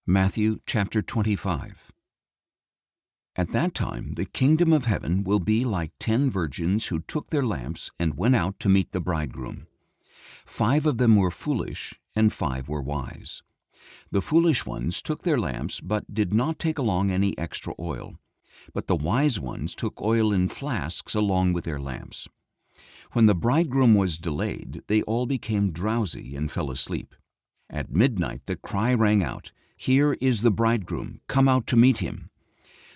Matthew chapter 25. At that time the kingdom of heaven will be like 10 virgins who took their lamps and went out to meet the bridegroom. 5 of them were foolish, and 5 were wise. The foolish ones took their lamps, but did not take along any extra oil. But the wise ones took oil in flasks along with their lamps. When the bridegroom was delayed, they all became drowsy and fell asleep. At midnight the cry rang out, "Here is the bridegroom, come out to meet him."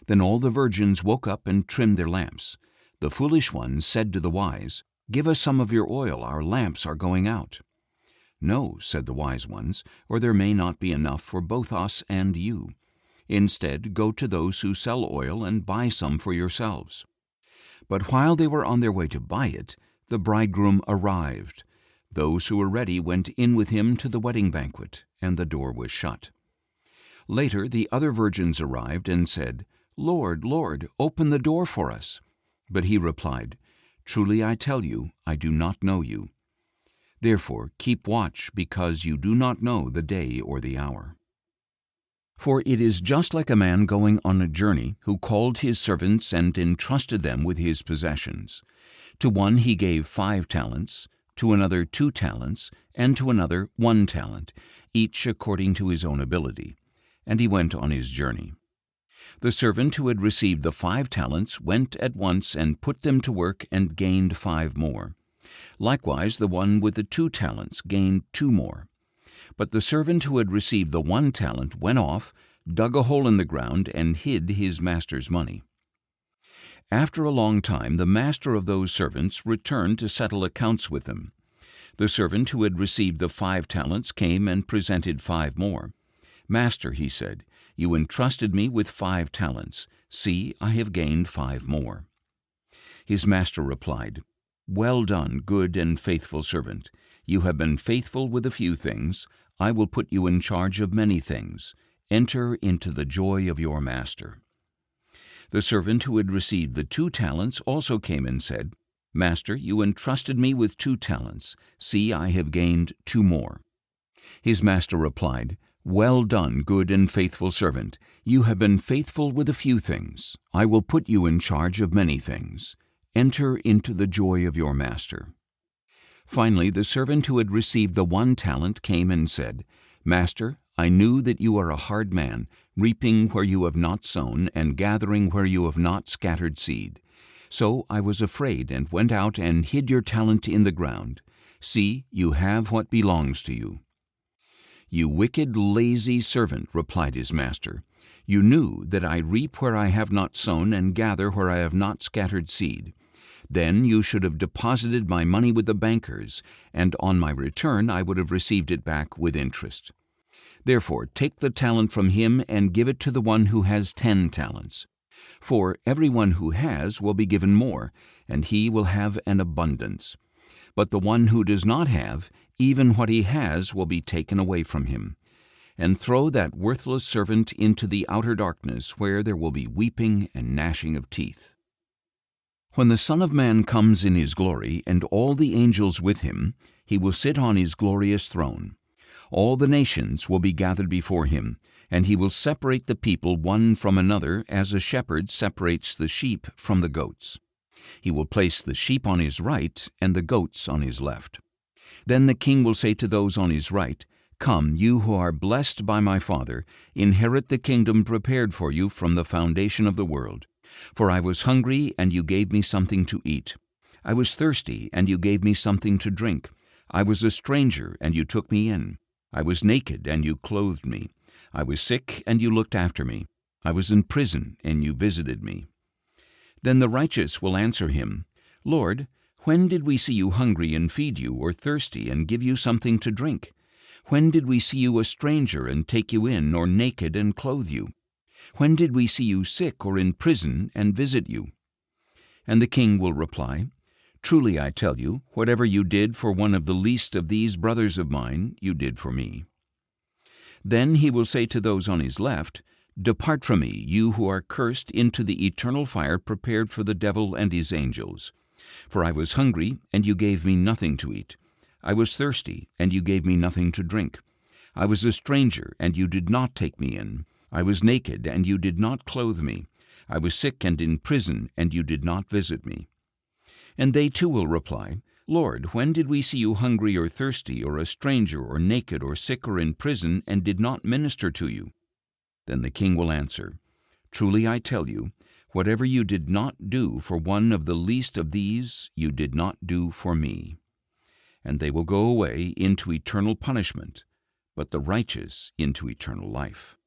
Then all the virgins woke up and trimmed their lamps. The foolish ones said to the wise, "Give us some of your oil, our lamps are going out." "No," said the wise ones, "or there may not be enough for both us and you. Instead, go to those who sell oil and buy some for yourselves." But while they were on their way to buy it, the bridegroom arrived. Those who were ready went in with him to the wedding banquet, and the door was shut. Later the other virgins arrived and said, "Lord, Lord, open the door for us." But he replied, "Truly I tell you, I do not know you. Therefore keep watch, because you do not know the day or the hour. For it is just like a man going on a journey, who called his servants and entrusted them with his possessions. To one he gave 5 talents, to another 2 talents, and to another 1 talent, each according to his own ability. And he went on his journey. The servant who had received the 5 talents went at once and put them to work and gained 5 more. Likewise the one with the 2 talents gained 2 more. But the servant who had received the 1 talent went off, dug a hole in the ground, and hid his master's money. After a long time the master of those servants returned to settle accounts with them. The servant who had received the 5 talents came and presented 5 more. "Master," he said, "you entrusted me with 5 talents. See, I have gained 5 more." His master replied, "Well done, good and faithful servant. You have been faithful with a few things. I will put you in charge of many things. Enter into the joy of your master." The servant who had received the 2 talents also came and said, "Master, you entrusted me with 2 talents. See, I have gained 2 more." His master replied, "Well done, good and faithful servant. You have been faithful with a few things. I will put you in charge of many things. Enter into the joy of your master." Finally, the servant who had received the 1 talent came and said, "Master, I knew that you are a hard man, reaping where you have not sown, and gathering where you have not scattered seed. So I was afraid, and went out and hid your talent in the ground. See, you have what belongs to you." "You wicked, lazy servant," replied his master. "You knew that I reap where I have not sown, and gather where I have not scattered seed. Then you should have deposited my money with the bankers, and on my return I would have received it back with interest. Therefore take the talent from him and give it to the one who has 10 talents. For everyone who has will be given more, and he will have an abundance. But the one who does not have, even what he has will be taken away from him. And throw that worthless servant into the outer darkness, where there will be weeping and gnashing of teeth. When the Son of Man comes in his glory, and all the angels with him, he will sit on his glorious throne. All the nations will be gathered before him, and he will separate the people one from another, as a shepherd separates the sheep from the goats. He will place the sheep on his right and the goats on his left. Then the king will say to those on his right, "Come, you who are blessed by my Father, inherit the kingdom prepared for you from the foundation of the world. For I was hungry, and you gave me something to eat. I was thirsty, and you gave me something to drink. I was a stranger, and you took me in. I was naked, and you clothed me. I was sick, and you looked after me. I was in prison, and you visited me." Then the righteous will answer him, "Lord, when did we see you hungry and feed you, or thirsty and give you something to drink? When did we see you a stranger and take you in, or naked and clothe you? When did we see you sick or in prison and visit you?" And the king will reply, "Truly I tell you, whatever you did for one of the least of these brothers of mine, you did for me." Then he will say to those on his left, "Depart from me, you who are cursed, into the eternal fire prepared for the devil and his angels. For I was hungry, and you gave me nothing to eat. I was thirsty, and you gave me nothing to drink. I was a stranger, and you did not take me in. I was naked, and you did not clothe me. I was sick and in prison, and you did not visit me. And they too will reply, Lord, when did we see you hungry or thirsty, or a stranger, or naked, or sick, or in prison, and did not minister to you? Then the king will answer, Truly I tell you, whatever you did not do for one of the least of these, you did not do for me. And they will go away into eternal punishment, but the righteous into eternal life.